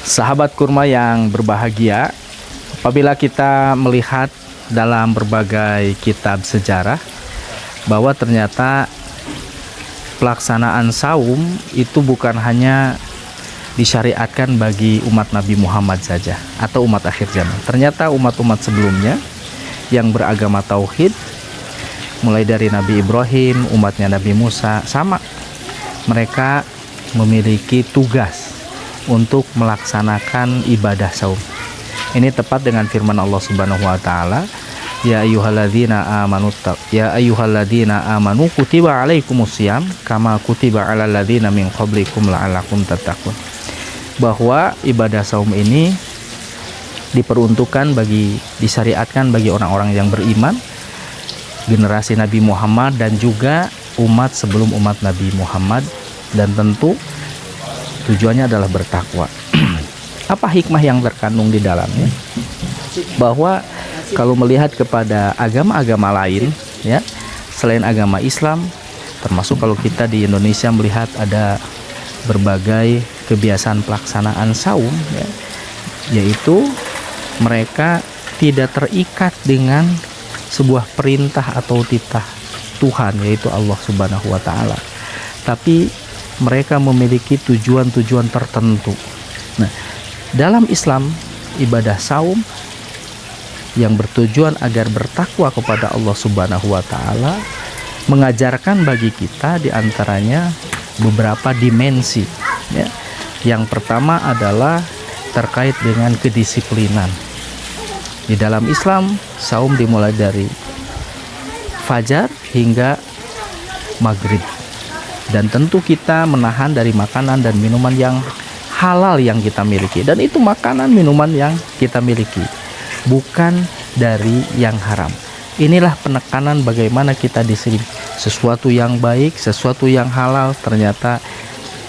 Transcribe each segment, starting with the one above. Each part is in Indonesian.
Sahabat kurma yang berbahagia, apabila kita melihat dalam berbagai kitab sejarah bahwa ternyata pelaksanaan saum itu bukan hanya disyariatkan bagi umat Nabi Muhammad saja atau umat akhir zaman. Ternyata umat-umat sebelumnya yang beragama tauhid, mulai dari Nabi Ibrahim, umatnya Nabi Musa, sama. Mereka memiliki tugas untuk melaksanakan ibadah saum. Ini tepat dengan firman Allah Subhanahu wa taala, ya ayyuhalladzina amanu kutiba alaikumusiyam kama kutiba alal ladzina min qablikum la'allakum tattaqun. Bahwa ibadah saum ini diperuntukkan disyariatkan bagi orang-orang yang beriman, generasi Nabi Muhammad dan juga umat sebelum umat Nabi Muhammad, dan tentu tujuannya adalah bertakwa. Apa hikmah yang terkandung di dalamnya? Bahwa kalau melihat kepada agama-agama lain, ya, selain agama Islam, termasuk kalau kita di Indonesia melihat ada berbagai kebiasaan pelaksanaan saum, ya, yaitu mereka tidak terikat dengan sebuah perintah atau titah Tuhan, yaitu Allah Subhanahu wa taala, tapi mereka memiliki tujuan-tujuan tertentu. Nah, dalam Islam, ibadah saum yang bertujuan agar bertakwa kepada Allah Subhanahu wa taala mengajarkan bagi kita diantaranya beberapa dimensi, ya. Yang pertama adalah terkait dengan kedisiplinan. Di dalam Islam, saum dimulai dari fajar hingga maghrib, dan tentu kita menahan dari makanan dan minuman yang halal yang kita miliki, dan itu makanan minuman yang kita miliki, bukan dari yang haram. Inilah penekanan bagaimana kita di sini, sesuatu yang baik, sesuatu yang halal ternyata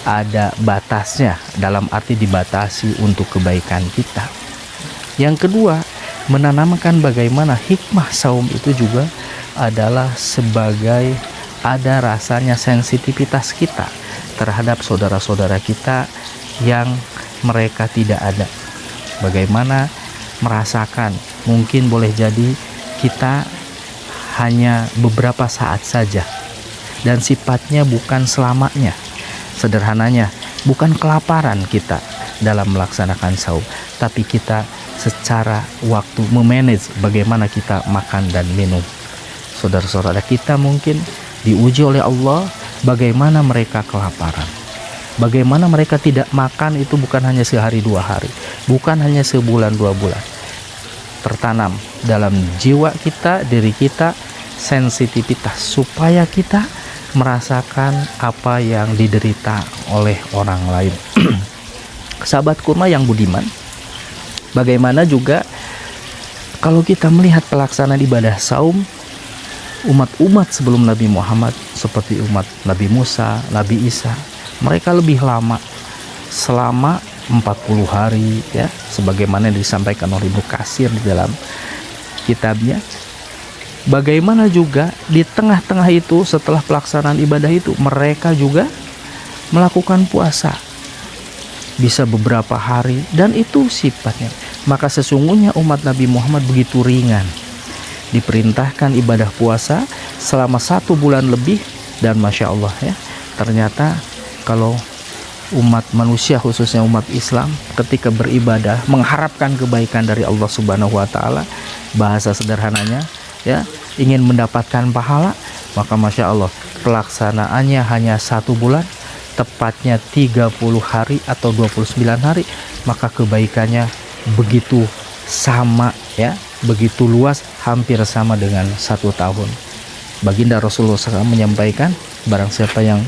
ada batasnya, dalam arti dibatasi untuk kebaikan kita. Yang kedua, menanamkan bagaimana hikmah saum itu juga adalah sebagai ada rasanya sensitivitas kita terhadap saudara-saudara kita yang mereka tidak ada. Bagaimana merasakan, mungkin boleh jadi kita hanya beberapa saat saja, dan sifatnya bukan selamanya. Sederhananya, bukan kelaparan kita dalam melaksanakan saum, tapi kita secara waktu memanage bagaimana kita makan dan minum. Saudara-saudara kita mungkin diuji oleh Allah, bagaimana mereka kelaparan, bagaimana mereka tidak makan, itu bukan hanya sehari dua hari, bukan hanya sebulan dua bulan. Tertanam dalam jiwa kita, diri kita, sensitivitas supaya kita merasakan apa yang diderita oleh orang lain. Sahabat kurma yang budiman, bagaimana juga kalau kita melihat pelaksanaan ibadah saum umat-umat sebelum Nabi Muhammad, seperti umat Nabi Musa, Nabi Isa, mereka lebih lama, selama 40 hari, ya, sebagaimana disampaikan oleh Ibnu Katsir di dalam kitabnya. Bagaimana juga di tengah-tengah itu, setelah pelaksanaan ibadah itu, mereka juga melakukan puasa, bisa beberapa hari, dan itu sifatnya. Maka sesungguhnya umat Nabi Muhammad begitu ringan, diperintahkan ibadah puasa selama 1 bulan lebih. Dan Masya Allah, ya, ternyata kalau umat manusia, khususnya umat Islam, ketika beribadah mengharapkan kebaikan dari Allah Subhanahu wa taala, bahasa sederhananya, ya, ingin mendapatkan pahala, maka Masya Allah pelaksanaannya hanya 1 bulan, tepatnya 30 hari atau 29 hari, maka kebaikannya begitu sama, ya, begitu luas, hampir sama dengan 1 tahun. Baginda Rasulullah SAW menyampaikan, barang siapa yang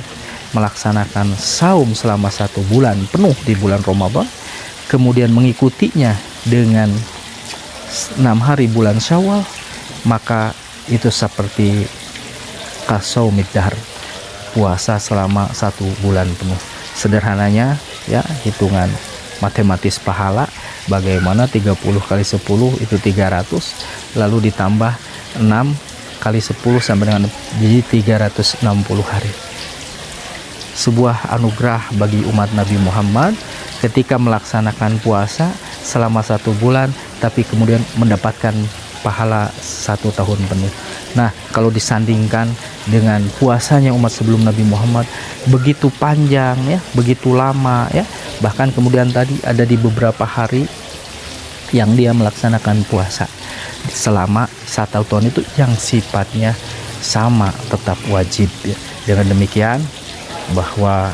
melaksanakan saum selama 1 bulan penuh di bulan Ramadan, kemudian mengikutinya dengan 6 hari bulan Syawal, maka itu seperti qasaumid dahr, puasa selama 1 bulan penuh. Sederhananya, ya, hitungan matematis pahala, bagaimana 30 kali 10 itu 300, lalu ditambah 6 kali 10 sampai dengan jadi 360 hari. Sebuah anugerah bagi umat Nabi Muhammad ketika melaksanakan puasa selama 1 bulan, tapi kemudian mendapatkan pahala 1 tahun penuh. Nah, kalau disandingkan dengan puasanya umat sebelum Nabi Muhammad, begitu panjang ya, begitu lama ya, bahkan kemudian tadi ada di beberapa hari yang dia melaksanakan puasa selama 1 tahun itu yang sifatnya sama, tetap wajib ya. Dengan demikian bahwa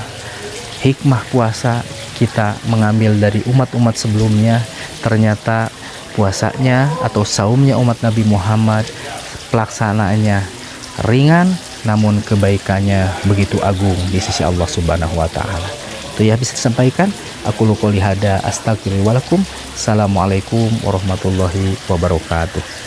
hikmah puasa kita mengambil dari umat-umat sebelumnya, ternyata puasanya atau saumnya umat Nabi Muhammad pelaksanaannya ringan, namun kebaikannya begitu agung di sisi Allah Subhanahu wa taala. Itu ya bisa disampaikan. Aku qouli hada, astagfirullahaladzim. Assalamualaikum warahmatullahi wabarakatuh.